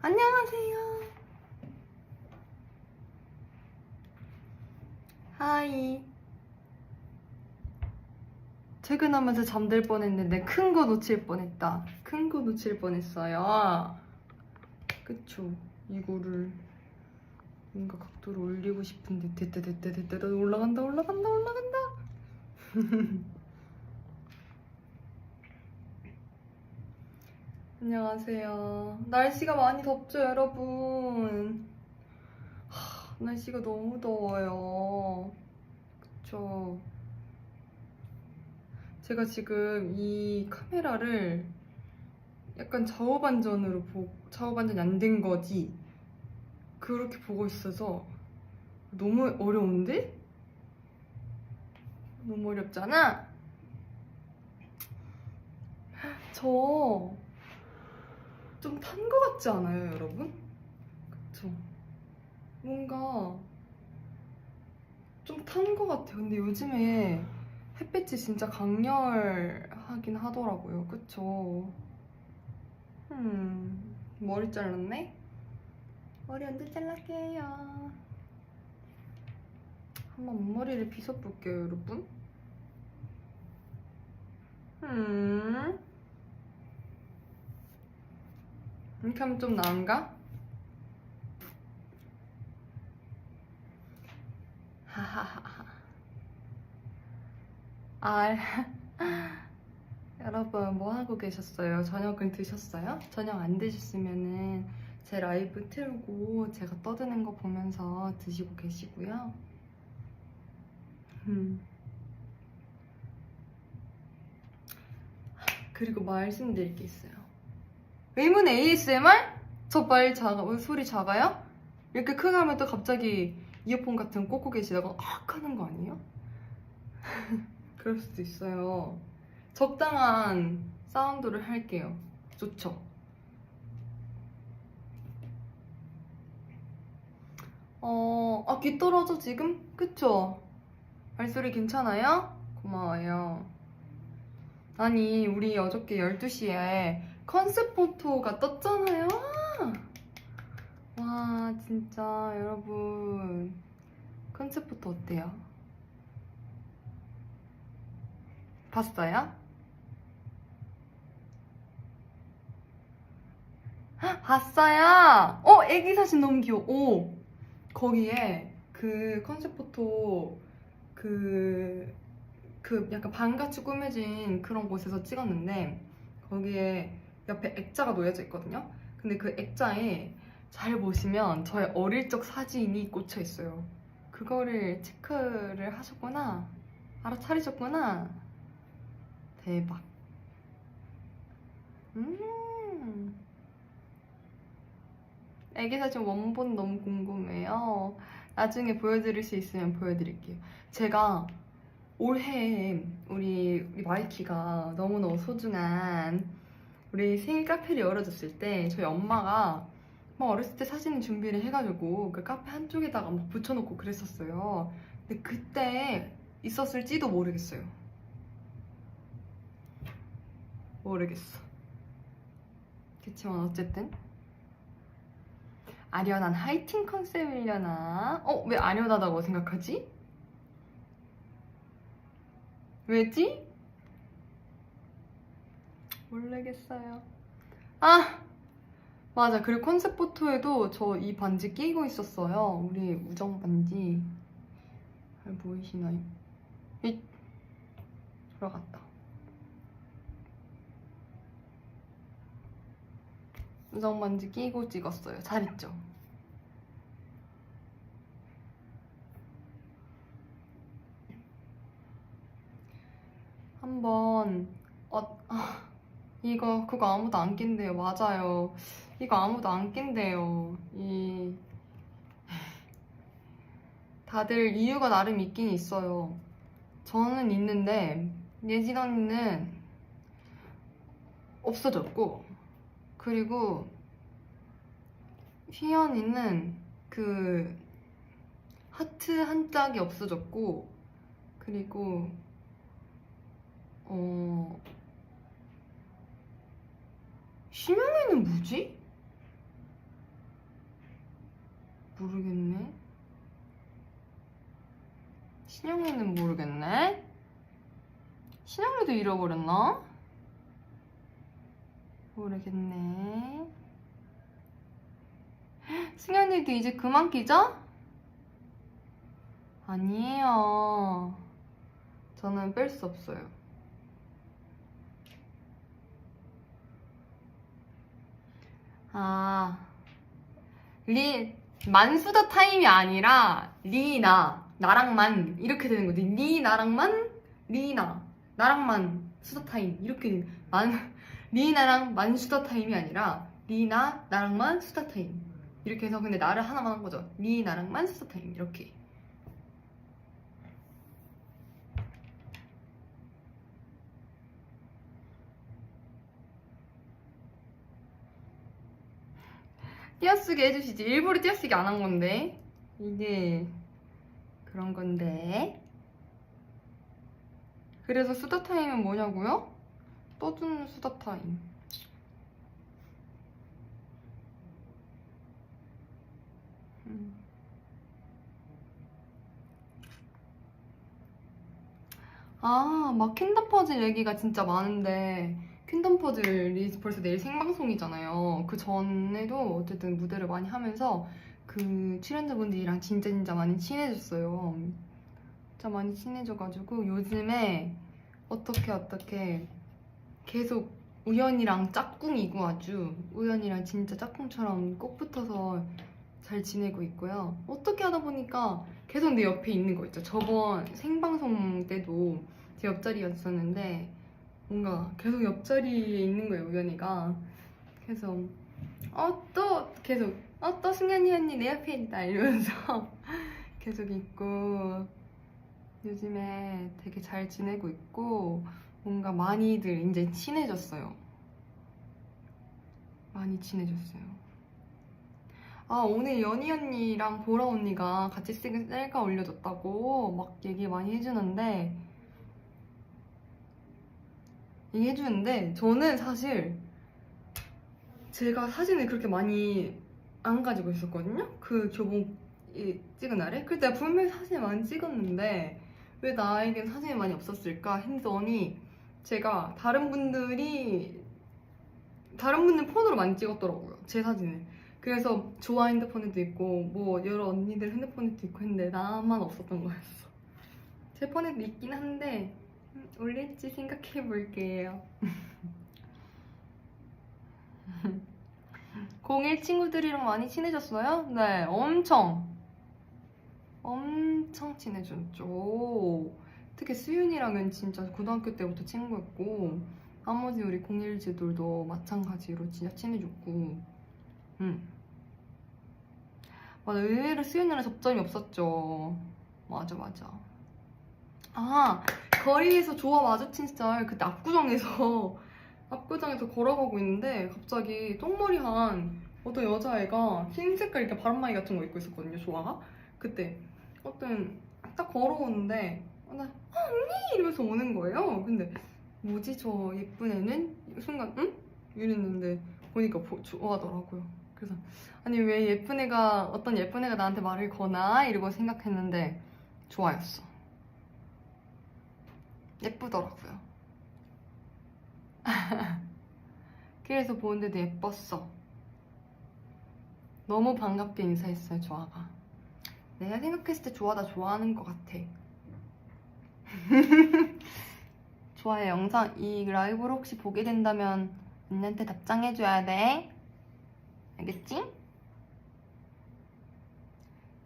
안녕하세요. 하이. 퇴근하면서 잠들 뻔했는데 큰 거 놓칠 뻔했다. 큰 거 놓칠 뻔했어요. 그쵸? 이거를 뭔가 각도를 올리고 싶은데 됐다 올라간다. 안녕하세요. 날씨가 많이 덥죠, 여러분? 날씨가 너무 더워요. 그쵸? 제가 지금 이 카메라를 약간 좌우반전이 안 된 거지. 그렇게 보고 있어서 너무 어려운데? 너무 어렵잖아? 저 좀 탄 거 같지 않아요, 여러분? 그쵸? 뭔가 좀 탄 거 같아요. 근데 요즘에 햇빛이 진짜 강렬하긴 하더라고요. 그쵸? 머리 잘랐네? 머리 언제 잘랐게요? 한번 앞머리를 빗어볼게요, 여러분. 이렇게 하면 좀 나은가? 하하하. 여러분 뭐 하고 계셨어요? 저녁은 드셨어요? 저녁 안 드셨으면은 제 라이브 틀고 제가 떠드는 거 보면서 드시고 계시고요. 그리고 말씀드릴 게 있어요. 의문 ASMR? 저 말 소리 작아요? 이렇게 크게 하면 또 갑자기 이어폰 같은 거 꽂고 계시다가 악 하는 거 아니에요? 그럴 수도 있어요. 적당한 사운드를 할게요. 좋죠? 귀 떨어져 지금? 그쵸? 발소리 괜찮아요? 고마워요. 아니, 우리 어저께 12시에 컨셉 포토가 떴잖아요? 와, 진짜 여러분. 컨셉 포토 어때요? 봤어요? 봤어요? 애기 사진 너무 귀여워. 거기에 그 컨셉 포토 그 약간 방같이 꾸며진 그런 곳에서 찍었는데 거기에 옆에 액자가 놓여져 있거든요. 근데 그 액자에 잘 보시면 저의 어릴 적 사진이 꽂혀 있어요. 그거를 체크를 하셨구나. 알아차리셨구나. 대박. 애기 사진 원본 너무 궁금해요. 나중에 보여드릴 수 있으면 보여드릴게요. 제가 올해 우리 마이키가 너무너무 소중한 우리 생일 카페를 열어줬을 때 저희 엄마가 막 어렸을 때 사진 준비를 해가지고 그 카페 한쪽에다가 막 붙여놓고 그랬었어요. 근데 그때 있었을지도 모르겠어요. 모르겠어. 그치만 어쨌든 아련한 하이틴 컨셉이려나? 왜 아련하다고 생각하지? 왜지? 모르겠어요. 맞아. 그리고 컨셉 포토에도 저 이 반지 끼고 있었어요. 우리 우정 반지. 잘 보이시나요? 이 들어갔다. 우정 반지 끼고 찍었어요. 잘했죠? 한번 그거 아무도 안 낀대요. 맞아요. 이거 아무도 안 낀대요. 다들 이유가 나름 있긴 있어요. 저는 있는데 예진 언니는 없어졌고, 그리고 희연이는 그 하트 한 짝이 없어졌고, 그리고 심영이는 뭐지? 모르겠네. 신영이는 모르겠네. 신영이도 잃어버렸나? 모르겠네. 승현이도 이제 그만 끼죠? 아니에요. 저는 뺄 수 없어요. 아, 만수다 타임이 아니라 나랑만 이렇게 되는 거지. 나랑만, 나랑만 수다 타임 이렇게 나랑 만수다 타임이 아니라 나랑만 수다 타임 이렇게 해서 근데 나를 하나만 한 거죠. 나랑만 수다 타임 이렇게. 띄어쓰기 해주시지. 일부러 띄어쓰기 안 한 건데 이게 그런 건데. 그래서 수다 타임은 뭐냐고요? 떠주는 수다 타임. 막 킨덤 퍼즐 얘기가 진짜 많은데 퀸덤 퍼즐이 벌써 내일 생방송이잖아요. 그 전에도 어쨌든 무대를 많이 하면서 그 출연자분들이랑 진짜 많이 친해졌어요. 진짜 많이 친해져가지고 요즘에 어떻게 계속 우연이랑 짝꿍이고 아주 우연이랑 진짜 짝꿍처럼 꼭 붙어서 잘 지내고 있고요. 어떻게 하다 보니까 계속 내 옆에 있는 거 있죠. 저번 생방송 때도 제 옆자리였었는데 뭔가 계속 옆자리에 있는 거예요, 우연이가. 그래서 또 승현이 언니 내 옆에 있다 이러면서 계속 있고 요즘에 되게 잘 지내고 있고 뭔가 많이들 이제 친해졌어요. 많이 친해졌어요. 오늘 연희 언니랑 보라 언니가 같이 셀카 올려줬다고 막 얘기 많이 해주는데 저는 사실 제가 사진을 그렇게 많이 안 가지고 있었거든요? 그 교복 찍은 날에? 그때 분명히 사진 많이 찍었는데 왜 나에겐 사진이 많이 없었을까 했더니 제가 다른 분들 폰으로 많이 찍었더라고요, 제 사진을. 그래서 조아 핸드폰에도 있고 뭐 여러 언니들 핸드폰에도 있고 했는데 나만 없었던 거였어. 제 폰에도 있긴 한데 올릴지 생각해 볼게요. 01 친구들이랑 많이 친해졌어요? 네, 엄청 친해졌죠. 특히 수윤이랑은 진짜 고등학교 때부터 친구였고 나머지 우리 01지들도 마찬가지로 진짜 친해졌고 맞아, 의외로 수윤이랑 접점이 없었죠. 맞아. 거리에서 조화 마주친 썰 그때 압구정에서 걸어가고 있는데 갑자기 똥머리한 어떤 여자애가 흰 색깔 이렇게 바람막이 같은 거 입고 있었거든요, 조화가. 그때 딱 걸어오는데 나 언니 이러면서 오는 거예요. 근데 뭐지 저 예쁜 애는? 순간 응? 이랬는데 보니까 좋아하더라고요. 그래서 아니 왜 어떤 예쁜 애가 나한테 말을 거나 이러고 생각했는데 좋아였어. 예쁘더라고요. 그래서 보는데도 예뻤어. 너무 반갑게 인사했어요, 조아가. 내가 생각했을 때 조아 나 좋아하는 것 같아. 조아의 영상 이 라이브를 혹시 보게 된다면 언니한테 답장해줘야 돼. 알겠지?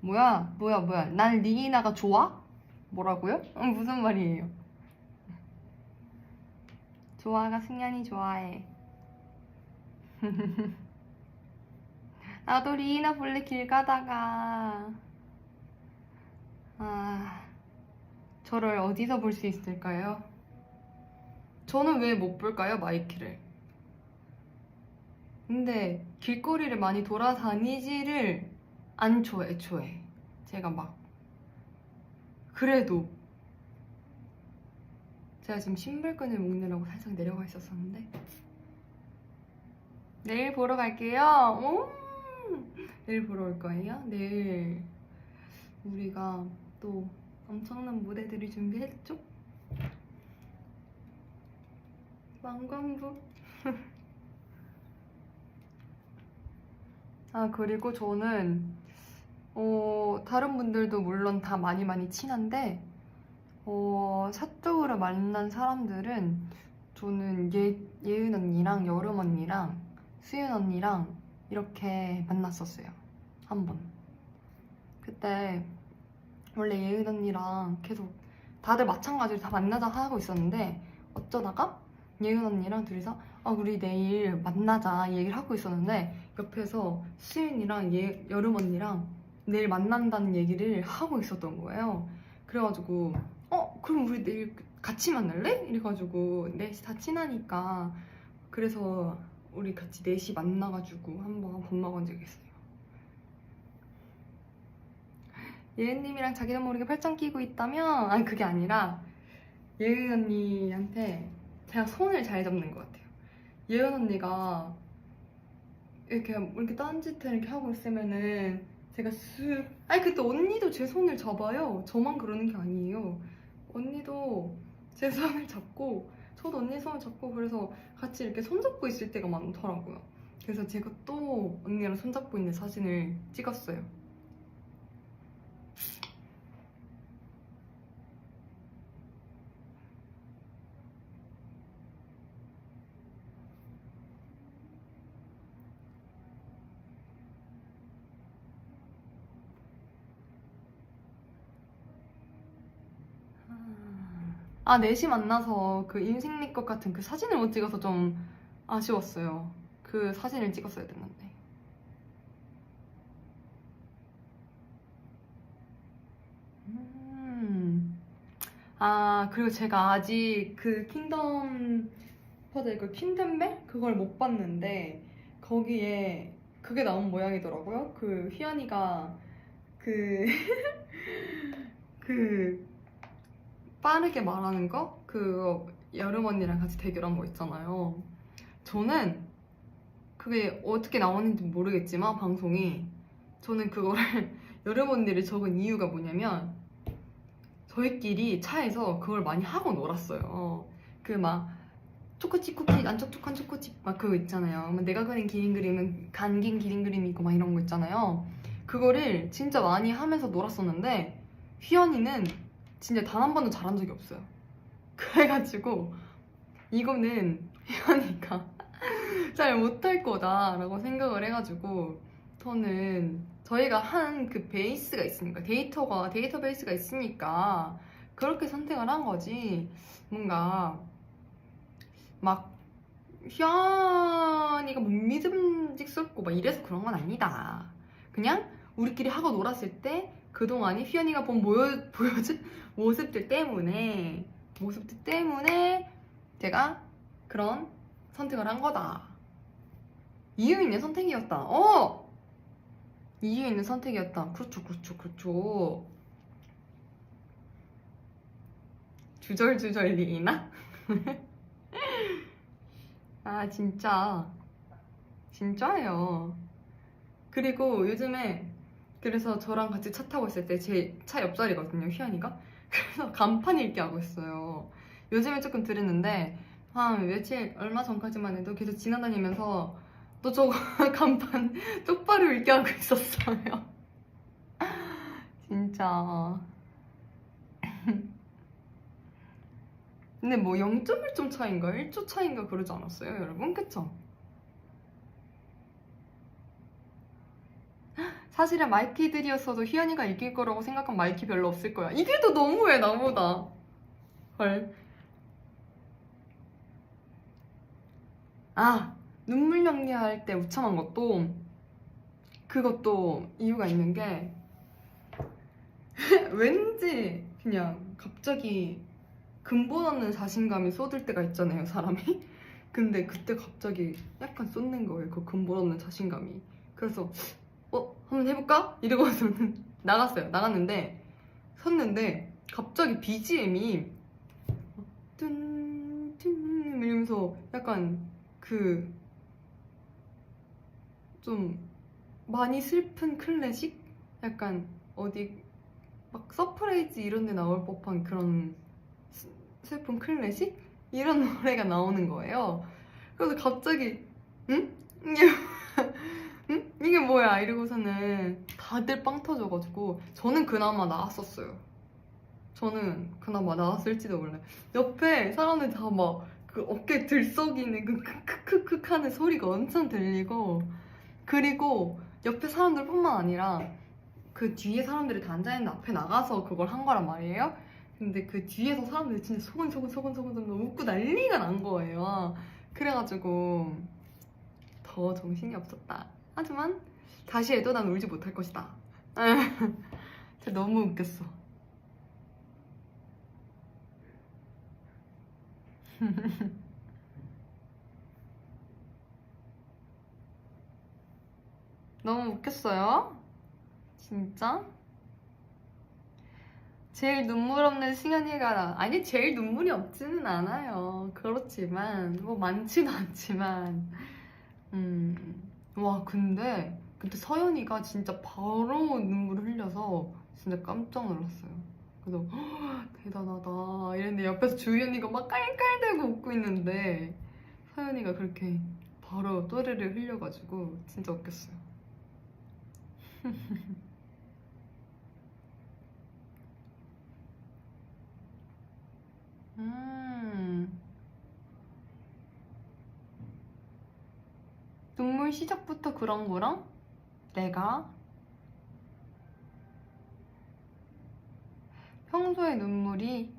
뭐야? 난 리이나가 좋아? 뭐라고요? 무슨 말이에요? 조아가 승현이 좋아해. 나도 리이나 볼래 길 가다가. 저를 어디서 볼 수 있을까요? 저는 왜 못 볼까요, 마이키를? 근데 길거리를 많이 돌아다니지를 않죠, 애초에. 제가 막 그래도 제가 지금 신발끈을 묶느라고 살짝 내려가 있었었는데 내일 보러 갈게요. 내일 보러 올 거예요? 내일 우리가 또 엄청난 무대들을 준비했죠? 망관부. 아, 그리고 저는 다른 분들도 물론 다 많이 친한데 사적으로 만난 사람들은 저는 예은 언니랑 여름 언니랑 수윤 언니랑 이렇게 만났었어요. 한 번. 그때 원래 예은 언니랑 계속 다들 마찬가지로 다 만나자 하고 있었는데 어쩌다가 예은 언니랑 둘이서 우리 내일 만나자 얘기를 하고 있었는데 옆에서 수윤이랑 여름 언니랑 내일 만난다는 얘기를 하고 있었던 거예요. 그래가지고 그럼 우리 내일 같이 만날래? 이래가지고 넷이 다 친하니까 그래서 우리 같이 넷이 만나가지고 한번 밥 먹은 적이 있어요. 예은님이랑 자기도 모르게 팔짱 끼고 있다면? 아니 그게 아니라 예은 언니한테 제가 손을 잘 잡는 것 같아요. 예은 언니가 이렇게 딴짓을 이렇게 하고 있으면은 제가 아니 그때 언니도 제 손을 잡아요. 저만 그러는 게 아니에요. 언니도 제 손을 잡고 저도 언니 손을 잡고 그래서 같이 이렇게 손잡고 있을 때가 많더라고요. 그래서 제가 또 언니랑 손잡고 있는 사진을 찍었어요. 넷이 만나서 그 인생 내 것 같은 그 사진을 못 찍어서 좀 아쉬웠어요. 그 사진을 찍었어야 됐는데. 그리고 제가 아직 그 킹덤 그 킹덤벨? 그걸 못 봤는데 거기에 그게 나온 모양이더라고요. 그 휘연이가 그 빠르게 말하는 거? 그거 여름 언니랑 같이 대결한 거 있잖아요. 저는 그게 어떻게 나왔는지 모르겠지만 방송이 저는 그거를 여름 언니를 적은 이유가 뭐냐면 저희끼리 차에서 그걸 많이 하고 놀았어요. 그 막 초코칩 쿠키 안 촉촉한 초코칩 막 그거 있잖아요. 내가 그린 기린 그림은 간긴 기린 그림이 있고 막 이런 거 있잖아요. 그거를 진짜 많이 하면서 놀았었는데 휘연이는 진짜 단 한 번도 잘한 적이 없어요. 그래가지고 이거는 휘연이가 잘 못할 거다라고 생각을 해가지고 저는 저희가 한 그 베이스가 있으니까 데이터베이스가 있으니까 그렇게 선택을 한 거지. 뭔가 막 휘연이가 못 믿음직스럽고 막 이래서 그런 건 아니다. 그냥 우리끼리 하고 놀았을 때 그동안이 휘연이가 본 보여준 모습들 때문에 제가 그런 선택을 한 거다. 이유 있는 선택이었다. 이유 있는 선택이었다. 그렇죠. 주절주절 리나? 진짜예요. 그리고 요즘에 그래서 저랑 같이 차 타고 있을 때 제 차 옆자리거든요, 휘연이가. 그래서 간판 읽기 하고 있어요. 요즘에 조금 들었는데 한 며칠 얼마 전까지만 해도 계속 지나다니면서 너 저거 간판 똑바로 읽기 하고 있었어요. 진짜. 근데 뭐 0.1점 차인가 1초 차인가 그러지 않았어요, 여러분? 그쵸? 사실은 마이키들이었어도 휘연이가 이길 거라고 생각한 마이키 별로 없을 거야. 이게 더 너무해, 나보다. 헐. 눈물 연기할 때 우참한 그것도 이유가 있는 게 왠지 그냥 갑자기 근본 없는 자신감이 쏟을 때가 있잖아요, 사람이. 근데 그때 갑자기 약간 쏟는 거예요, 그 근본 없는 자신감이. 그래서 한번 해볼까? 이러고서는 나갔는데 섰는데 갑자기 BGM이 뚠 이러면서 약간 좀 많이 슬픈 클래식? 약간 어디 막 서프라이즈 이런 데 나올 법한 그런 슬픈 클래식? 이런 노래가 나오는 거예요. 그래서 갑자기 응? 이게 응? 이게 뭐야? 이러고서는 다들 빵 터져가지고 저는 그나마 나았었어요. 저는 그나마 나았을지도 몰라요. 옆에 사람들 다 막 그 어깨 들썩이는 그 크크크크 하는 소리가 엄청 들리고, 그리고 옆에 사람들뿐만 아니라 그 뒤에 사람들이 다 앉아있는데 앞에 나가서 그걸 한 거란 말이에요. 근데 그 뒤에서 사람들이 진짜 소근소근 웃고 난리가 난 거예요. 그래가지고 더 정신이 없었다. 하지만 다시 해도 난 울지 못할 것이다. 진짜 너무 웃겼어. 너무 웃겼어요. 진짜? 제일 눈물 없는 승현이가, 아니 제일 눈물이 없지는 않아요. 그렇지만 뭐 많지는 않지만 와, 근데 그때 서연이가 진짜 바로 눈물을 흘려서 진짜 깜짝 놀랐어요. 그래서 "헉, 대단하다 이랬는데 옆에서 주희 언니가 막 깔깔대고 웃고 있는데 서연이가 그렇게 바로 또르르 흘려가지고 진짜 웃겼어요. 음, 눈물 시작부터 그런 거랑 내가 평소에 눈물이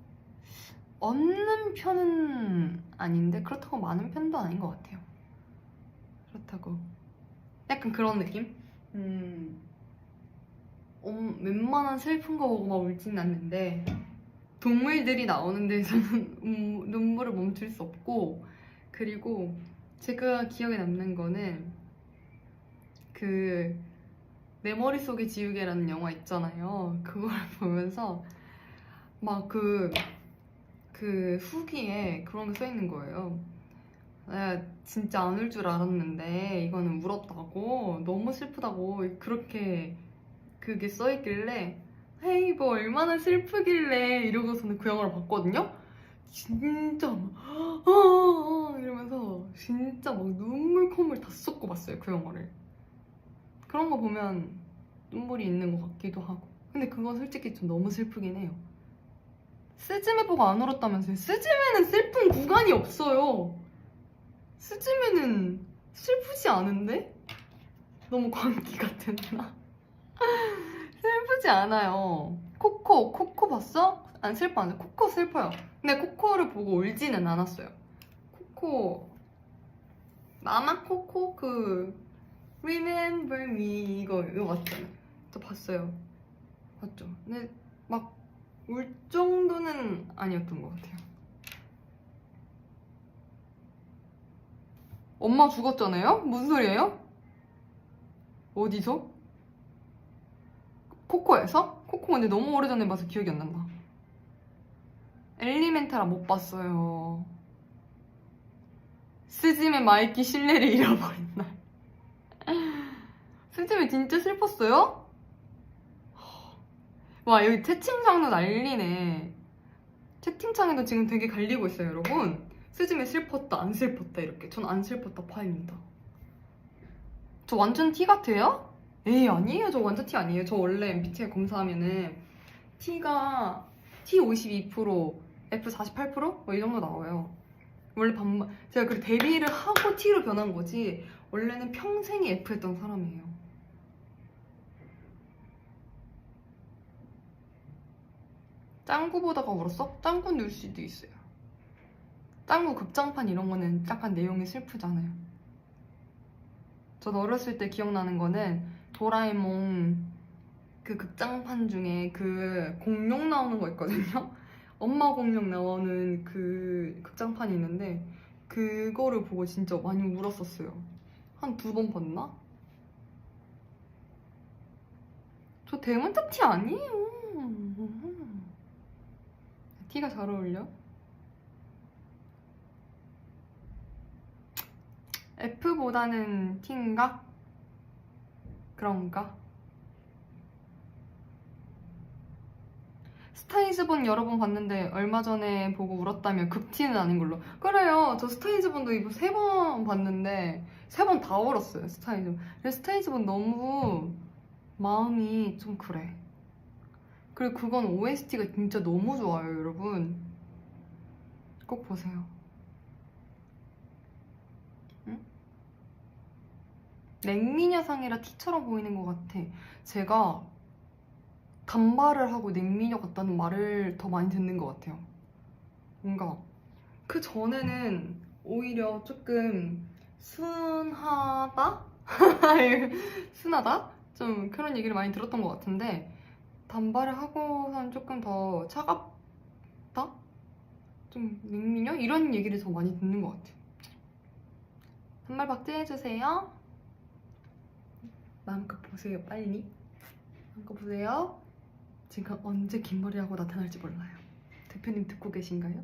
없는 편은 아닌데 그렇다고 많은 편도 아닌 것 같아요. 그렇다고 약간 그런 느낌? 웬만한 슬픈 거 보고 막 울진 않는데 동물들이 나오는 데서는 눈물을 멈출 수 없고, 그리고 제가 기억에 남는 거는 그 내 머릿속의 지우개라는 영화 있잖아요. 그걸 보면서 막 그 후기에 그런 게 써 있는 거예요. 나 진짜 안 울 줄 알았는데 이거는 울었다고, 너무 슬프다고 그렇게 그게 써있길래 헤이 뭐 얼마나 슬프길래 이러고서는 그 영화를 봤거든요. 진짜 막 이러면서 진짜 막 눈물 콧물 다 쏟고 봤어요, 그 영화를. 그런 거 보면 눈물이 있는 것 같기도 하고. 근데 그건 솔직히 좀 너무 슬프긴 해요. 스즈메 보고 안 울었다면서요? 스즈메는 슬픈 구간이 없어요. 스즈메는 슬프지 않은데? 너무 광기 같았나? 슬프지 않아요. 코코 봤어? 안 슬퍼, 안 슬퍼. 코코 슬퍼요. 근데 코코를 보고 울지는 않았어요. 코코, 마마 코코? 그 Remember Me 이거 맞잖아요. 저 봤어요. 봤죠? 근데 막 울 정도는 아니었던 것 같아요. 엄마 죽었잖아요? 무슨 소리예요? 어디서? 코코에서? 코코 근데 너무 오래전에 봐서 기억이 안 난다. 엘리멘탈아 못 봤어요. 스즈메 마이키 신뢰를 잃어버린 날. 스즈메 진짜 슬펐어요? 와, 여기 채팅창도 난리네. 채팅창에도 지금 되게 갈리고 있어요, 여러분. 스즈메 슬펐다, 안 슬펐다 이렇게. 전 안 슬펐다 파입니다. 저 완전 T 같아요? 에이, 아니에요. 저 완전 T 아니에요. 저 원래 MBTI 검사하면은 T가 T 52%, F 48%? 뭐 이 정도 나와요. 원래 반반. 제가 그 데뷔를 하고 T로 변한 거지 원래는 평생이 F였던 사람이에요. 짱구 보다가 울었어? 짱구는 울 수도 있어요. 짱구 극장판 이런 거는 약간 내용이 슬프잖아요. 전 어렸을 때 기억나는 거는 도라에몽 그 극장판 중에 그 공룡 나오는 거 있거든요. 엄마 공룡 나오는 그 극장판이 있는데 그거를 보고 진짜 많이 울었었어요. 한 2번 봤나? 저 대문자 티 아니에요. 티가 잘 어울려? F보다는 T인가? 그런가? 스타이즈본 여러 번 봤는데 얼마 전에 보고 울었다며 극티는 아닌 걸로. 그래요. 저 스타이즈본도 이거 3번 봤는데 3번 다 울었어요. 스타이즈본. 근데 스타이즈본 너무 마음이 좀 그래. 그리고 그건 OST가 진짜 너무 좋아요, 여러분. 꼭 보세요. 응? 냉미녀상이라 티처럼 보이는 것 같아. 제가 단발을 하고 냉미녀 같다는 말을 더 많이 듣는 것 같아요. 뭔가 그 전에는 오히려 조금 순하다? 순하다? 좀 그런 얘기를 많이 들었던 것 같은데 단발을 하고선 조금 더 차갑다? 좀 냉미녀? 이런 얘기를 더 많이 듣는 것 같아요. 단발 박제해주세요. 마음껏 보세요, 빨리. 마음껏 보세요. 지금 언제 긴 머리하고 나타날지 몰라요. 대표님 듣고 계신가요?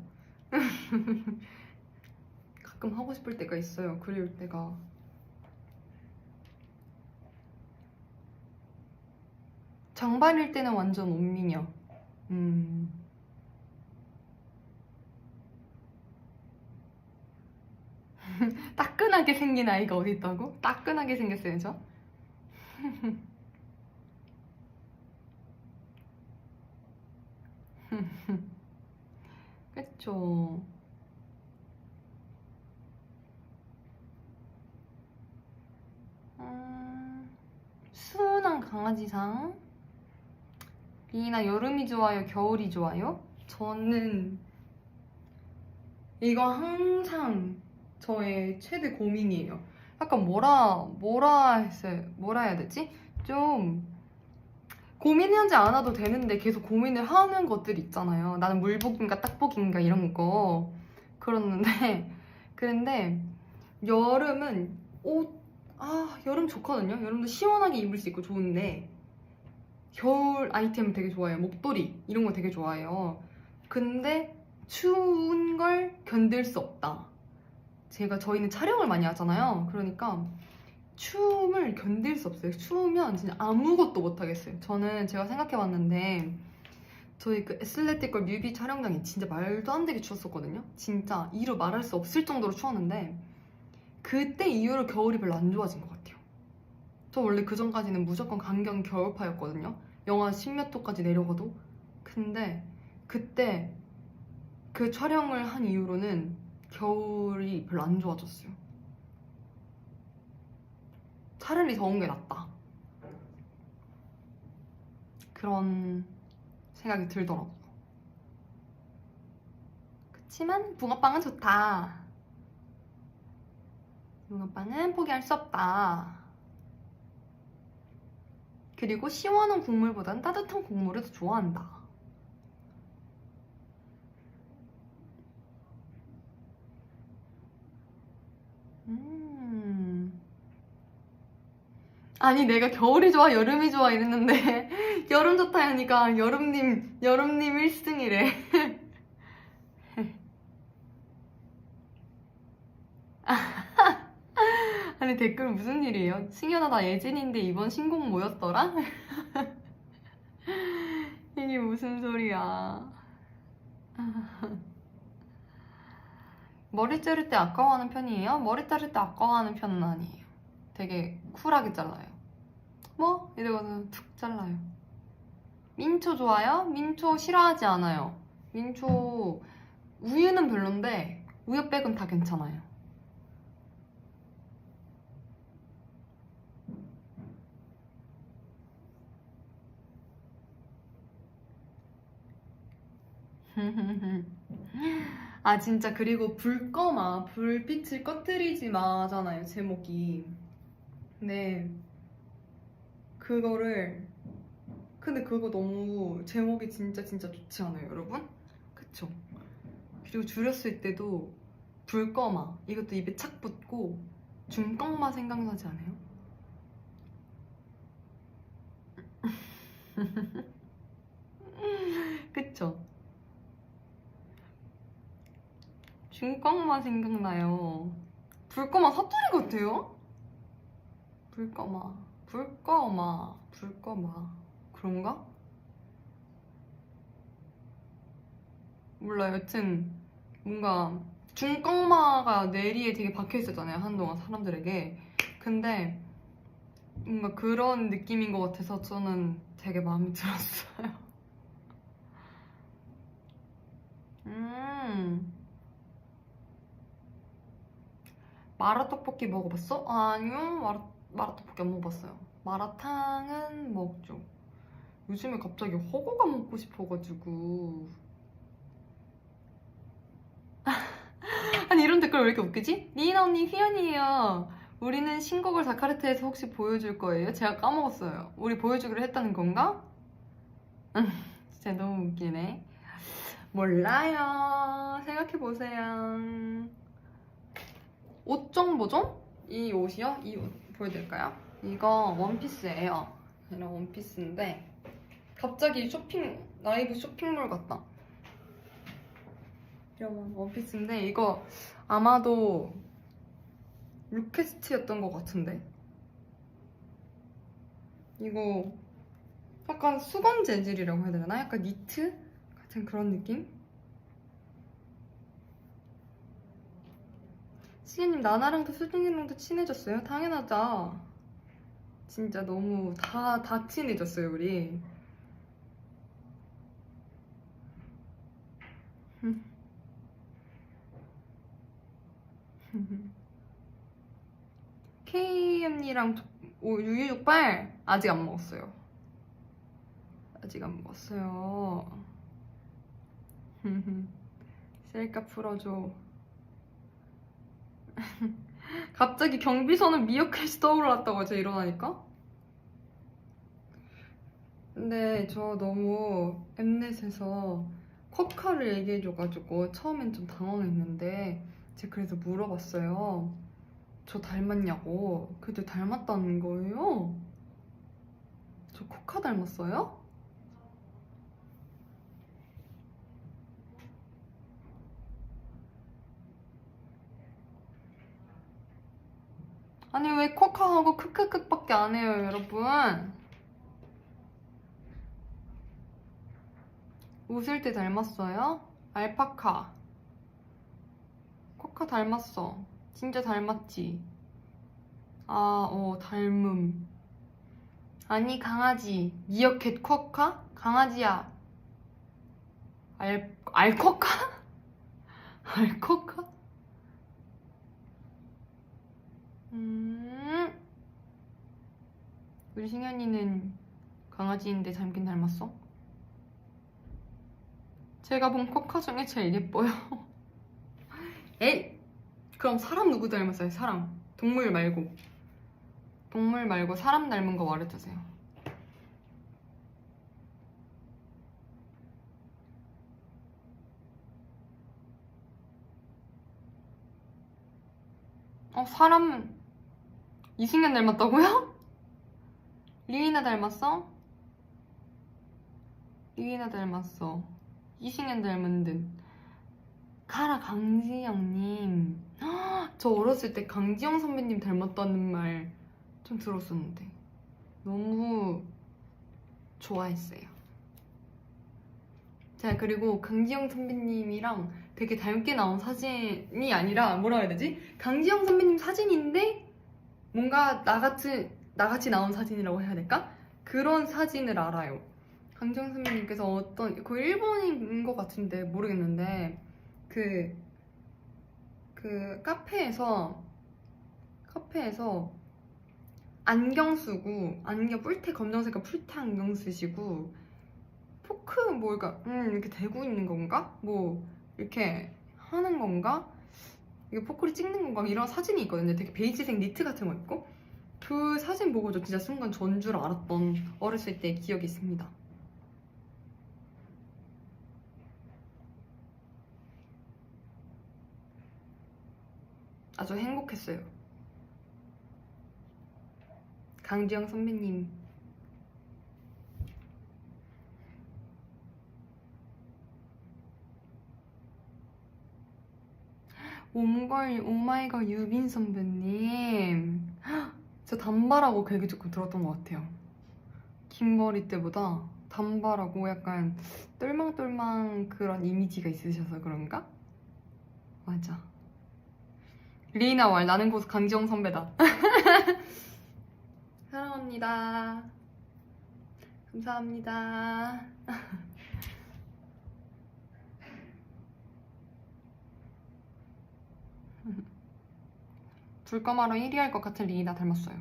가끔 하고 싶을 때가 있어요. 그리울 때가. 장발일 때는 완전 온미녀. 따끈하게 생긴 아이가 어디 있다고? 따끈하게 생겼어요, 저? 그쵸. 순한 강아지상. 리나 여름이 좋아요? 겨울이 좋아요? 저는 이거 항상 저의 최대 고민이에요. 약간 뭐라 해야 되지? 좀 고민하지 않아도 되는데 계속 고민을 하는 것들 있잖아요. 나는 물복인가 딱복인가 이런 거. 그렇는데 그런데 여름은 여름 좋거든요. 여름도 시원하게 입을 수 있고 좋은데 겨울 아이템 되게 좋아해요. 목도리 이런 거 되게 좋아해요. 근데 추운 걸 견딜 수 없다. 저희는 촬영을 많이 하잖아요. 그러니까 추움을 견딜 수 없어요. 추우면 진짜 아무것도 못 하겠어요. 제가 생각해봤는데 저희 그 애슬레틱걸 뮤비 촬영장이 진짜 말도 안 되게 추웠었거든요. 진짜 이루 말할 수 없을 정도로 추웠는데 그때 이후로 겨울이 별로 안 좋아진 것 같아요. 저 원래 그 전까지는 무조건 강경 겨울파였거든요. 영하 10몇 도까지 내려가도. 근데 그때 그 촬영을 한 이후로는 겨울이 별로 안 좋아졌어요. 차라리 더운 게 낫다. 그런 생각이 들더라고요. 그치만 붕어빵은 좋다. 붕어빵은 포기할 수 없다. 그리고 시원한 국물보단 따뜻한 국물을 더 좋아한다. 아니 내가 겨울이 좋아 여름이 좋아 이랬는데 여름 좋다 하니까 여름님 1승이래. 아니 댓글 무슨 일이에요? 승현아 나 예진인데 이번 신곡 뭐였더라? 이게 무슨 소리야. 머리 자를 때 아까워하는 편이에요? 머리 자를 때 아까워하는 편은 아니에요. 되게 쿨하게 잘라요. 뭐? 이러고는 툭 잘라요. 민초 좋아요? 민초 싫어하지 않아요. 민초 우유는 별론데 우유 빼곤 다 괜찮아요. 아 진짜 그리고 불 꺼마 불빛을 꺼뜨리지 마잖아요 제목이. 네 그거를 근데 그거 너무 제목이 진짜 좋지 않아요 여러분? 그쵸? 그리고 줄였을 때도 불 꺼마 이것도 입에 착 붙고 중떡마 생각나지 않아요? 그쵸? 중떡마 생각나요. 불꺼마 사투리 같아요? 불꺼마 불꺼마 그런가? 몰라. 여튼 뭔가 중꺾마가 뇌리에 되게 박혀있었잖아요, 한동안 사람들에게. 근데 뭔가 그런 느낌인 것 같아서 저는 되게 마음에 들었어요. 마라떡볶이 먹어봤어? 아니요, 마라떡볶이 안 먹어봤어요. 마라탕은 먹죠. 요즘에 갑자기 허거가 먹고 싶어가지고. 아니, 이런 댓글 왜 이렇게 웃기지? 리나 언니 휘연이에요. 우리는 신곡을 자카르타에서 혹시 보여줄 거예요? 제가 까먹었어요. 우리 보여주기로 했다는 건가? 진짜 너무 웃기네. 몰라요. 생각해보세요. 옷 정보죠? 이 옷이요? 이 옷 보여드릴까요? 이거 원피스예요. 이런 원피스인데 갑자기 라이브 쇼핑몰 같다. 이런 원피스인데 이거 아마도 루캐스트였던 것 같은데 이거 약간 수건 재질이라고 해야 되나? 약간 니트 같은 그런 느낌? 시계님, 나나랑도 수진이랑도 친해졌어요? 당연하죠. 진짜 너무 다 친해졌어요, 우리. K 언니랑 유유족발 아직 안 먹었어요. 아직 안 먹었어요. 셀카 풀어줘. 갑자기 경비서는 미어캣이 떠올랐다고 제가 일어나니까? 근데 저 너무 엠넷에서 쿼카를 얘기해줘가지고 처음엔 좀 당황했는데 제가 그래서 물어봤어요. 저 닮았냐고. 근데 닮았다는 거예요. 저 쿼카 닮았어요? 아니 왜 쿼카하고 크크크밖에 안 해요, 여러분? 웃을 때 닮았어요? 알파카. 쿼카 닮았어. 진짜 닮았지? 닮음. 아니, 강아지. 미어캣 쿼카? 강아지야. 알쿼카? 알쿼카? 우리 승현이는 강아지인데 닮긴 닮았어? 제가 본 쿼카 중에 제일 예뻐요. 에이! 그럼 사람 누구 닮았어요? 사람. 동물 말고. 동물 말고 사람 닮은 거 말해주세요. 사람 이승현 닮았다고요? 리이나 닮았어? 리이나 닮았어. 이승현 닮은 듯. 카라 강지영님. 저 어렸을 때 강지영 선배님 닮았다는 말 좀 들었었는데 너무 좋아했어요. 제가 그리고 강지영 선배님이랑 되게 닮게 나온 사진이 아니라 뭐라 해야 되지? 강지영 선배님 사진인데 뭔가 나같이 나온 사진이라고 해야 될까? 그런 사진을 알아요. 강지영 선배님께서 그 일본인 것 같은데 모르겠는데 그 카페에서 안경 쓰고 뿔테 검정색깔 뿔테 안경 쓰시고 포크 이렇게 대고 있는 건가? 이렇게 하는 건가? 이게 포크를 찍는 건가? 이런 사진이 있거든요. 되게 베이지색 니트 같은 거 입고 그 사진 보고 저 진짜 순간 전 줄 알았던 어렸을 때 기억이 있습니다. 아주 행복했어요. 강지영 선배님. 오마이걸 유빈 선배님. 진짜 단발하고 그게 조금 들었던 것 같아요. 긴 머리 때보다 단발하고 약간 똘망똘망 그런 이미지가 있으셔서 그런가? 맞아. 리나 왈 나는 고수 강지영 선배다. 사랑합니다. 감사합니다. 불검하로 1위 할 것 같은 리나 닮았어요.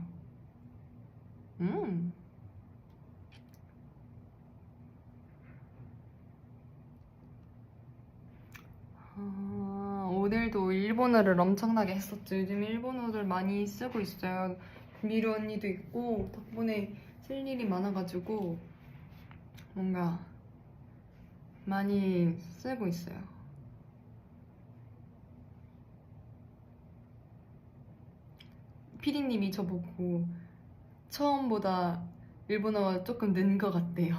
오늘도 일본어를 엄청나게 했었죠. 요즘 일본어를 많이 쓰고 있어요. 미루 언니도 있고 덕분에 쓸 일이 많아가지고 뭔가 많이 쓰고 있어요. 피디님이 저보고 처음보다 일본어 조금 는 것 같대요.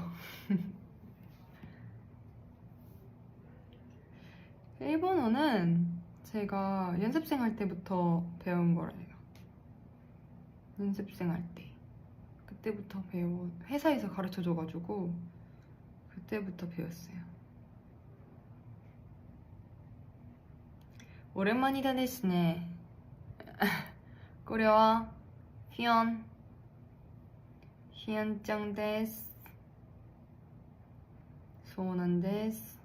일본어는 제가 연습생 할 때부터 배운 거래요. 연습생 할 때. 그때부터 회사에서 가르쳐줘가지고 그때부터 배웠어요. 오랜만이다 데스네. これはヒヨンちゃんです。そうなんです。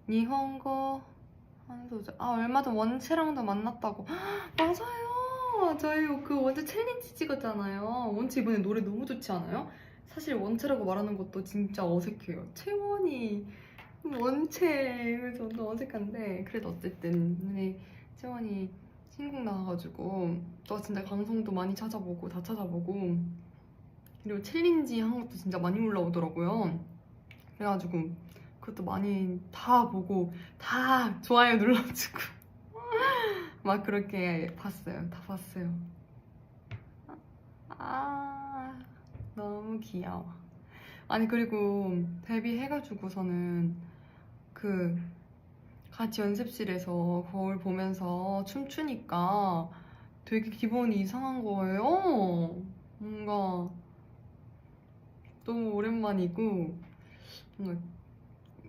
일본어 한 소절. 얼마 전 원채랑도 만났다고. 맞아요. 저희 그 원채 챌린지 찍었잖아요. 원채 이번에 노래 너무 좋지 않아요? 사실 원채라고 말하는 것도 진짜 어색해요. 채원이 원채 그래서 좀 어색한데 그래도 어쨌든 우리 채원이 신곡 나와가지고 또 진짜 방송도 많이 찾아보고 다 찾아보고 그리고 챌린지 한 것도 진짜 많이 올라오더라고요. 그래가지고 그것도 많이 다 보고 다 좋아요 눌러주고 막 그렇게 봤어요. 다 봤어요. 너무 귀여워. 아니 그리고 데뷔해가지고서는 그 같이 연습실에서 거울 보면서 춤추니까 되게 기분이 이상한 거예요. 뭔가 너무 오랜만이고 뭔가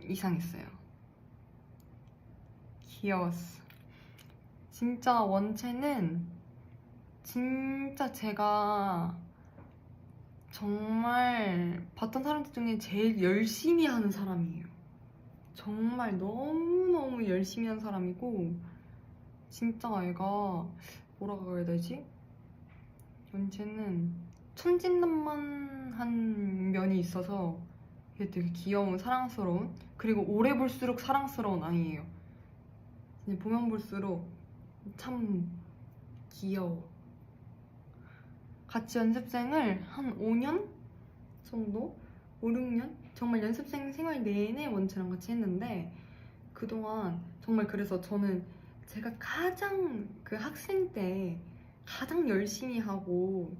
이상했어요. 귀여웠어. 진짜 원채는 진짜 제가 정말 봤던 사람들 중에 제일 열심히 하는 사람이에요. 정말 너무너무 열심히 한 사람이고 진짜 애가 뭐라고 해야 되지? 원채는 천진난만한 면이 있어서 되게 귀여운 사랑스러운 그리고 오래 볼수록 사랑스러운 아이예요. 보면 볼수록 참 귀여워. 같이 연습생을 한 5년 정도? 5, 6년? 정말 연습생 생활 내내 원채랑 같이 했는데 그동안 정말 그래서 저는 제가 가장 그 학생 때 가장 열심히 하고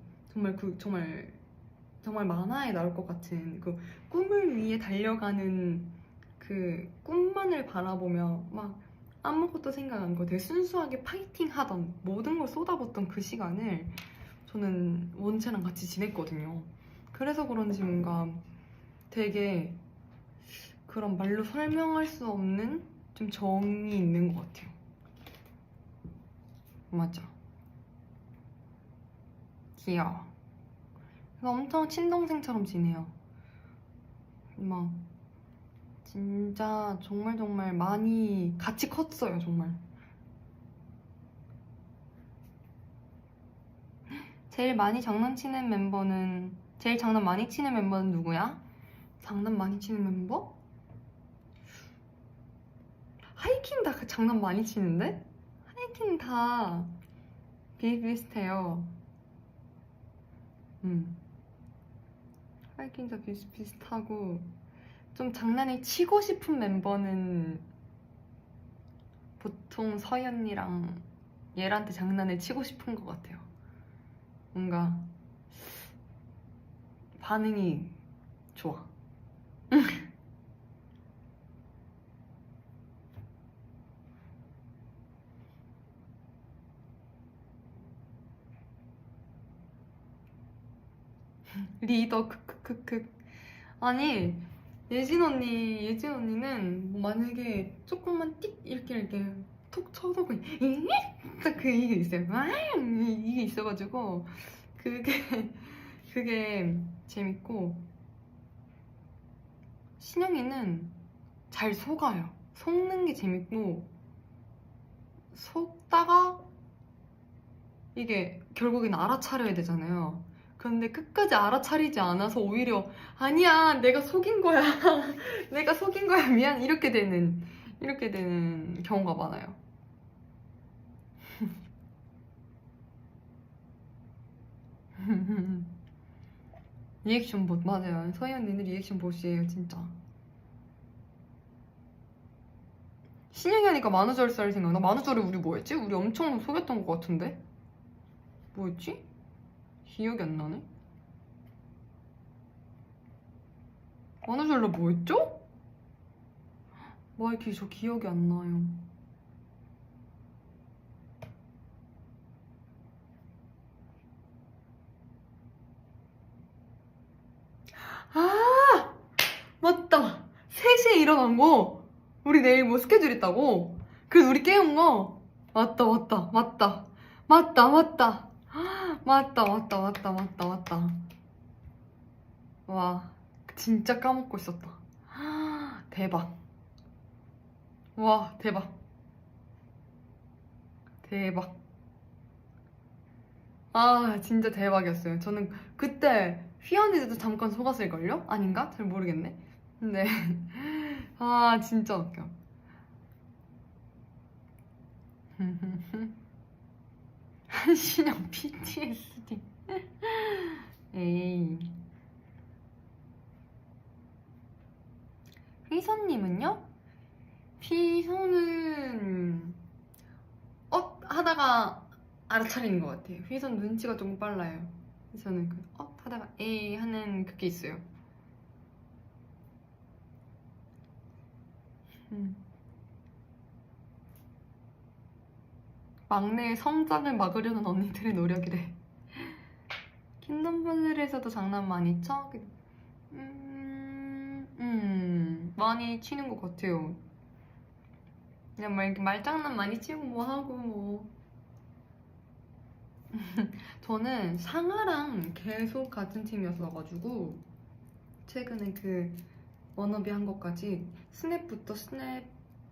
정말 만화에 나올 것 같은 그 꿈을 위해 달려가는 그 꿈만을 바라보며 막 아무것도 생각 안 하고 되게 순수하게 파이팅 하던 모든 걸 쏟아붓던 그 시간을 저는 원채랑 같이 지냈거든요. 그래서 그런지 뭔가 되게 그런 말로 설명할 수 없는 좀 정이 있는 것 같아요. 맞아. 귀여워. 그래서 엄청 친동생처럼 지내요. 막 진짜 정말 많이 같이 컸어요. 정말. 제일 장난 많이 치는 멤버는 누구야? 장난 많이 치는 멤버? 하이킨 다 장난 많이 치는데? 하이킨 다 비슷비슷해요. 하이킨 다 비슷비슷하고 좀 장난을 치고 싶은 멤버는 보통 서희 언니랑 얘한테 장난을 치고 싶은 것 같아요. 뭔가 반응이 좋아. 리더 크크크크. 아니 예진 언니는 뭐 만약에 조금만 띡 이렇게 톡 쳐서 그냥 딱그 이게 있어요. 이게 있어가지고 그게 재밌고, 신영이는 잘 속아요. 속는 게 재밌고, 속다가 이게 결국엔 알아차려야 되잖아요. 그런데 끝까지 알아차리지 않아서 오히려 아니야 내가 속인 거야 내가 속인 거야 미안 이렇게 되는 경우가 많아요. 리액션 봇 맞아요. 서희 언니는 리액션 봇이에요 진짜. 신영이 하니까 만우절살 생각나. 만우절에 우리 뭐였지? 우리 엄청 속였던 것 같은데? 뭐였지? 기억이 안 나네? 만우절로 뭐였죠? 마이키 저 기억이 안 나요. 아 맞다. 3시에 일어난 거. 우리 내일 뭐 스케줄 있다고. 그래서 우리 깨운 거. 맞다. 와 진짜 까먹고 있었다. 대박. 와 대박. 아 진짜 대박이었어요. 저는 그때 휘언니도 잠깐 속았을걸요? 아닌가? 잘 모르겠네. 근데 아 진짜 웃겨. 한신영 PTSD. 에이. 휘선님은요? 휘선은 하다가 알아차리는 것 같아요. 휘선 눈치가 조금 빨라요. 휘선은 하다가 에이 하는 그게 있어요. 막내의 성장을 막으려는 언니들의 노력이래. 킹덤블리에서도 장난 많이 쳐? 많이 치는 것 같아요. 그냥 막 이렇게 말장난 많이 치고 뭐 하고 뭐. 저는 상아랑 계속 같은 팀이었어가지고 최근에 그 워너비 한 것까지 스냅부터 스냅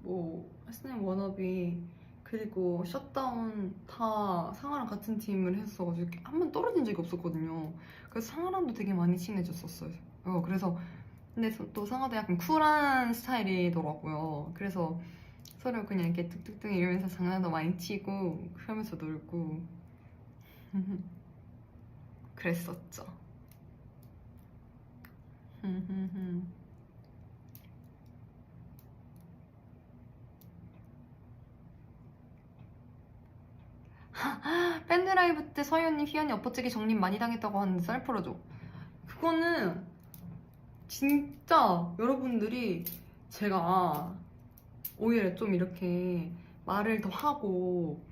워너비 그리고 셧다운 다 상아랑 같은 팀을 했어가지고 한 번 떨어진 적이 없었거든요. 그래서 상아랑도 되게 많이 친해졌었어요. 그래서 근데 또 상아도 약간 쿨한 스타일이더라고요. 그래서 서로 그냥 이렇게 뚝뚝뚝 이러면서 장난도 많이 치고 그러면서 놀고 그랬었죠. 밴드라이브 때 서현이, 휘연이 엎어치기 정립 많이 당했다고 하는데 쌀 풀어줘. 그거는 진짜 여러분들이 제가 오히려 좀 이렇게 말을 더 하고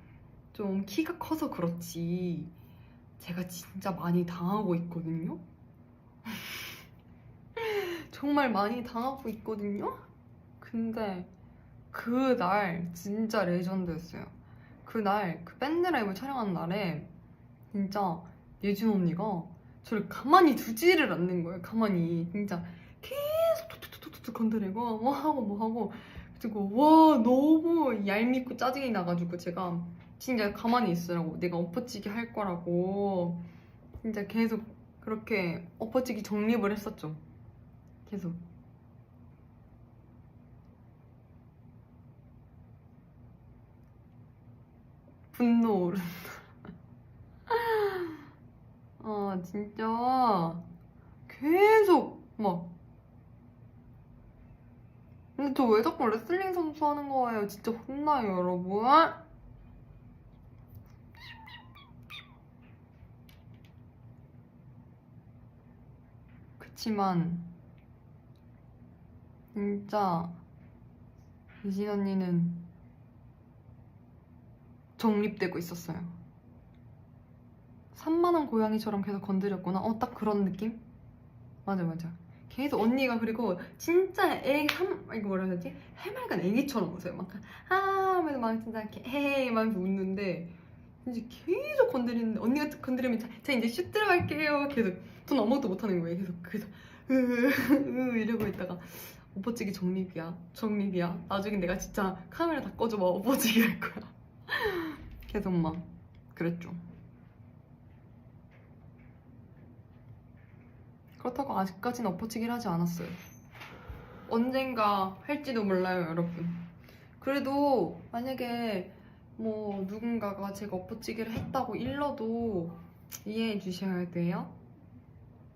좀 키가 커서 그렇지 제가 진짜 많이 당하고 있거든요? 정말 많이 당하고 있거든요? 근데 그날 진짜 레전드였어요. 그날 그 밴드 라이브 촬영하는 날에 진짜 예진 언니가 저를 가만히 두지를 않는 거예요. 가만히 진짜 계속 툭툭툭툭 건드리고 뭐 하고 그리고 와 너무 얄밉고 짜증이 나가지고 제가 진짜 가만히 있으라고 내가 엎어치기 할 거라고 진짜 계속 그렇게 엎어치기 정립을 했었죠. 계속. 분노 오른. 아 진짜 계속 막. 근데 저 왜 자꾸 레슬링 선수 하는 거예요? 진짜 혼나요 여러분. 그치만 진짜 이진 언니는 정립되고 있었어요. 산만한 고양이처럼 계속 건드렸구나. 딱 그런 느낌? 맞아. 계속 언니가 그리고 진짜 이거 뭐라 해야 되지? 해맑은 애기처럼 웃어요. 막 하면서 막 진짜 이렇게 헤헤 막 웃는데 이제 계속 건드리는데 언니가 건드리면 자 이제 슛 들어갈게요. 계속 전 아무것도 못하는 거예요. 계속 이러고 있다가 오퍼치기 정립이야. 나중에 내가 진짜 카메라 다 꺼줘 막 오퍼치기 할 거야. 계속 막 그랬죠. 그렇다고 아직까지는 엎어치기를 하지 않았어요. 언젠가 할지도 몰라요, 여러분. 그래도 만약에 뭐 누군가가 제가 엎어치기를 했다고 일러도 이해해 주셔야 돼요.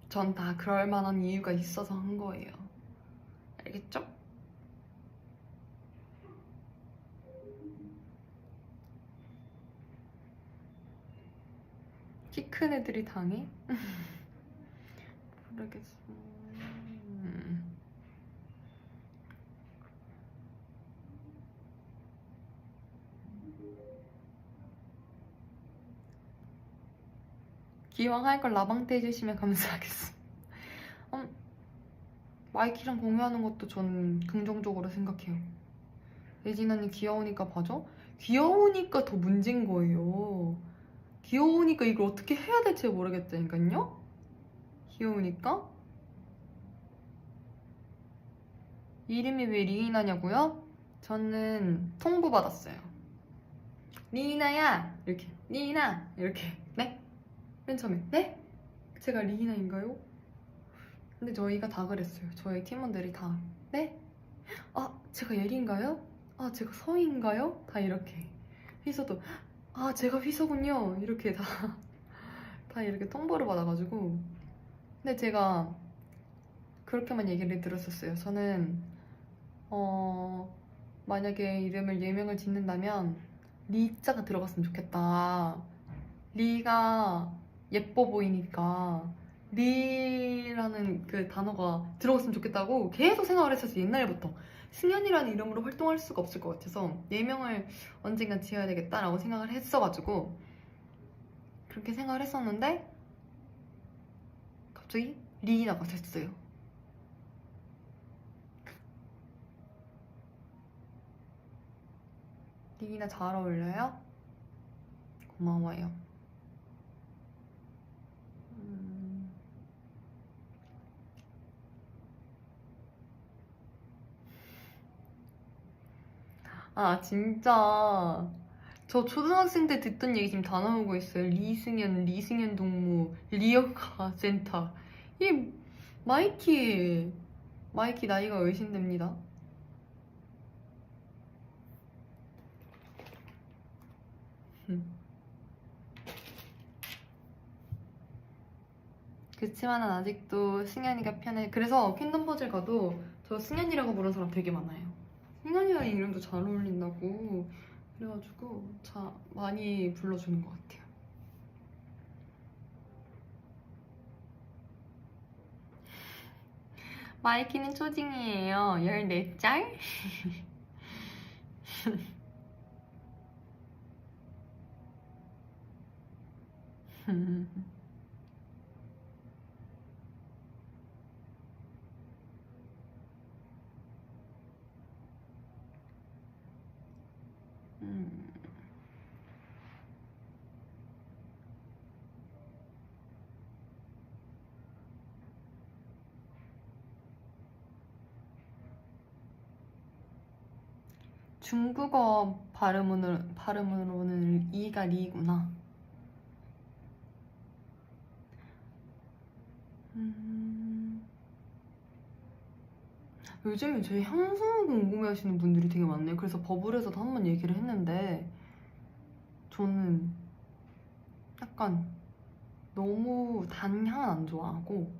전 다 그럴 만한 이유가 있어서 한 거예요. 알겠죠? 키 큰 애들이 당해? 모르겠어. 기왕 할 걸 라방테 해주시면 감사하겠습니다. 마이키랑 공유하는 것도 전 긍정적으로 생각해요. 예진 언니 귀여우니까 봐줘? 귀여우니까 더 문제인 거예요. 귀여우니까 이걸 어떻게 해야 될지 모르겠다니까요? 귀여우니까? 이름이 왜 리이나냐고요? 저는 통보받았어요. 리이나야! 이렇게. 리이나! 이렇게. 네? 맨 처음에. 네? 제가 리이나인가요? 근데 저희가 다 그랬어요. 저희 팀원들이 다. 네? 제가 예리인가요? 제가 서희인가요? 다 이렇게. 휘서도 제가 휘서군요. 이렇게 다 이렇게 통보를 받아가지고. 근데 제가 그렇게만 얘기를 들었었어요. 저는 만약에 이름을 예명을 짓는다면 리자가 들어갔으면 좋겠다. 리가 예뻐 보이니까 리라는 그 단어가 들어갔으면 좋겠다고 계속 생각을 했었어요. 옛날부터. 승현이라는 이름으로 활동할 수가 없을 것 같아서 예명을 언젠간 지어야 되겠다라고 생각을 했어가지고 그렇게 생각을 했었는데 갑자기 리나가 됐어요. 리나 잘 어울려요? 고마워요. 진짜 저 초등학생 때 듣던 얘기 지금 다 나오고 있어요. 리승현 동무, 리어카 센터. 이 마이키 나이가 의심됩니다. 그치만은 아직도 승현이가 편해. 그래서 퀸덤 퍼즐 가도 저 승현이라고 부르는 사람 되게 많아요. 승현이라는 이름도 잘 어울린다고 그래가지고 많이 불러주는 것 같아요. 마이키는 초딩이에요. 14짤? 중국어 발음으로는 이가 리구나. 요즘에 제 향수 궁금해하시는 분들이 되게 많네요. 그래서 버블에서도 한번 얘기를 했는데 저는 약간 너무 단 향은 안 좋아하고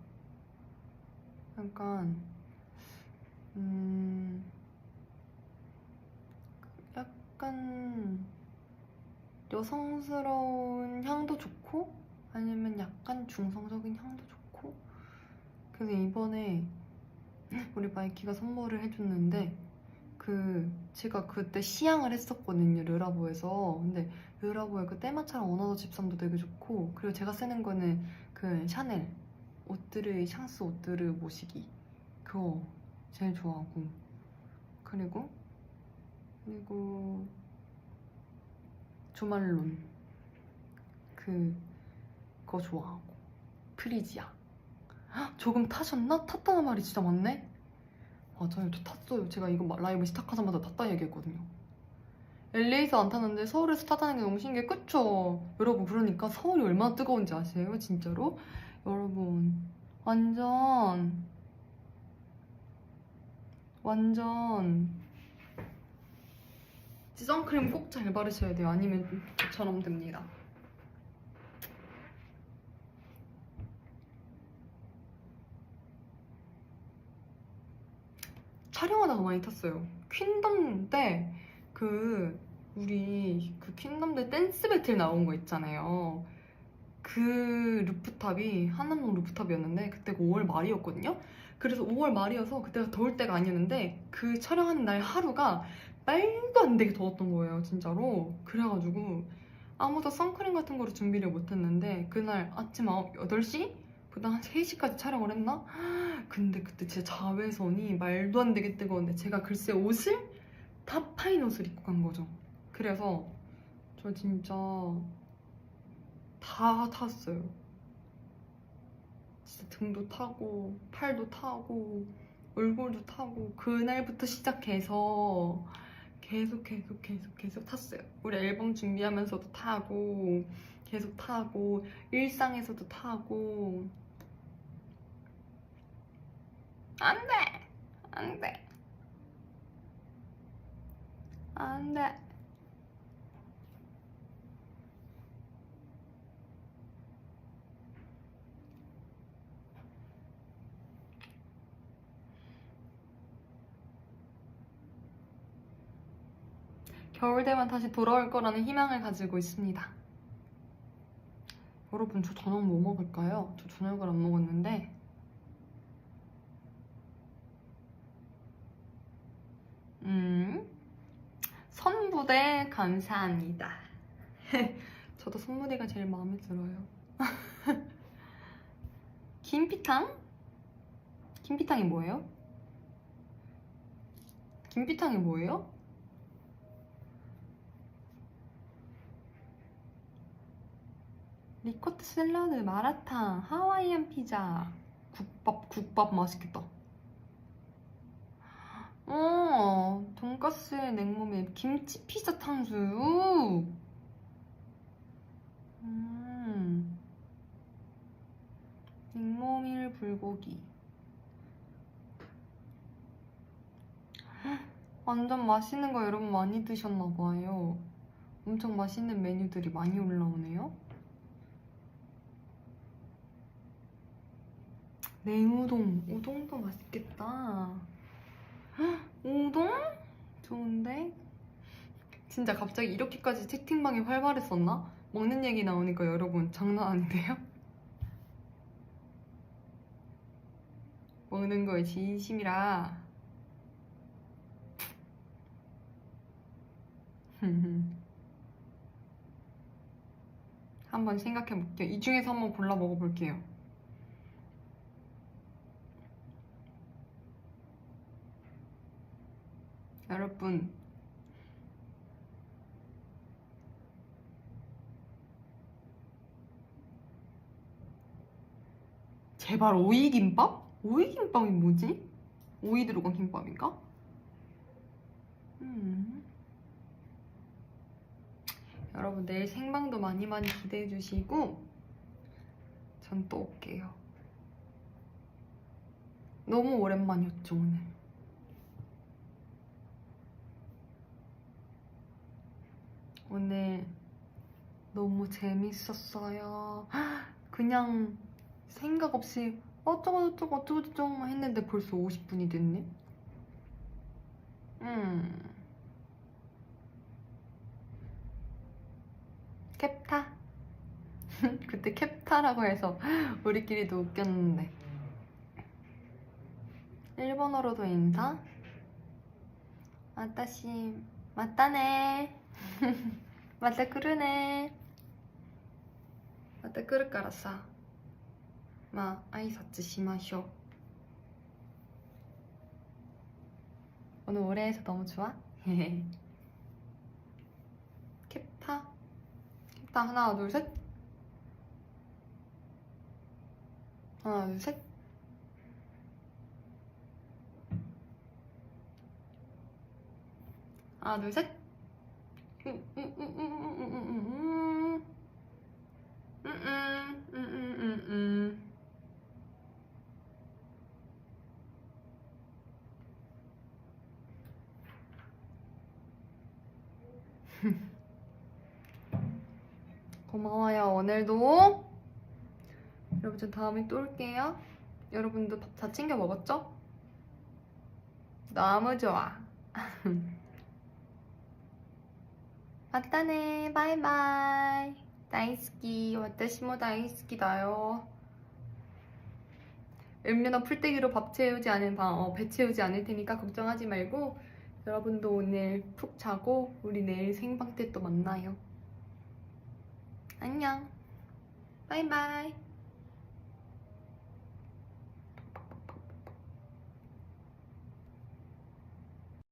약간 약간 여성스러운 향도 좋고 아니면 약간 중성적인 향도 좋고 그래서 이번에 우리 마이키가 선물을 해줬는데 그 제가 그때 시향을 했었거든요, 르라보에서. 근데 르라보의 그 때마차랑 어나더 집삼도 되게 좋고, 그리고 제가 쓰는 거는 그 샤넬 오뜨르 샹스 오뜨르 모시기 그거 제일 좋아하고, 그리고 조말론 그거 좋아하고, 프리지아. 헉, 조금 타셨나? 탔다는 말이 진짜 많네? 맞아요, 저 탔어요. 제가 이거 라이브 시작하자마자 탔다 얘기했거든요. LA에서 안 탔는데 서울에서 타다는 게 너무 신기해, 그쵸? 여러분, 그러니까 서울이 얼마나 뜨거운지 아세요? 진짜로? 여러분, 완전 선크림 꼭 잘 바르셔야 돼요. 아니면 저처럼 됩니다. 촬영하다가 많이 탔어요. 퀸덤 때 우리 퀸덤 때 댄스 배틀 나온 거 있잖아요. 그 루프탑이 한남동 루프탑이었는데 그때가 5월 말이었거든요. 그래서 5월 말이어서 그때가 더울 때가 아니었는데 그 촬영하는 날 하루가 말도 안 되게 더웠던 거예요, 진짜로. 그래가지고 아무도 선크림 같은 거를 준비를 못했는데 그날 아침 8시? 그다음 한 3시까지 촬영을 했나? 근데 그때 제 자외선이 말도 안 되게 뜨거운데 제가 글쎄 옷을 다 파인 옷을 입고 간 거죠. 그래서 저 진짜 다 탔어요. 진짜 등도 타고 팔도 타고 얼굴도 타고 그날부터 시작해서 계속 탔어요. 우리 앨범 준비하면서도 타고 계속 타고 일상에서도 타고. 안돼 안돼 안돼. 겨울 되면 다시 돌아올 거라는 희망을 가지고 있습니다. 여러분, 저 저녁 뭐 먹을까요? 저 저녁을 안 먹었는데 선부대 감사합니다. 저도 선부대가 제일 마음에 들어요. 김피탕? 김피탕이 뭐예요? 김피탕이 뭐예요? 리코타 샐러드, 마라탕, 하와이안 피자, 국밥 맛있겠다. 돈가스, 냉모밀, 김치 피자 탕수육. 냉모밀 불고기. 완전 맛있는 거 여러분 많이 드셨나봐요. 엄청 맛있는 메뉴들이 많이 올라오네요. 냉우동, 우동도 맛있겠다. 우동? 좋은데? 진짜 갑자기 이렇게까지 채팅방이 활발했었나? 먹는 얘기 나오니까 여러분 장난 아닌데요? 먹는 거에 진심이라. 한번 생각해볼게요. 이 중에서 한번 골라 먹어볼게요. 여러분, 제발 오이김밥? 오이김밥이 뭐지? 오이 들어간 김밥인가? 여러분, 내일 생방도 많이 기대해주시고 전 또 올게요. 너무 오랜만이었죠, 오늘. 오늘 너무 재밌었어요. 그냥 생각 없이 어쩌고 했는데 벌써 50분이 됐네. 캡타? 그때 캡타라고 해서 우리끼리도 웃겼는데. 일본어로도 인사? 私またねまた来るねまた来るからさまあ挨拶しましょう오늘 오래해서 너무 좋아? 캡타 하나 둘 셋 하나 둘 셋 하나 둘 셋 고마워요. 오늘도 여러분 저 다음에 또 올게요. 여러분도 밥 다 챙겨 먹었죠? 너무 좋아. 맞다네. 바이바이. 다이스키. 와타시모 다이스키다요. 음료나 풀떼기로 배 채우지 않을 테니까 걱정하지 말고 여러분도 오늘 푹 자고 우리 내일 생방 때 또 만나요. 안녕. 바이바이.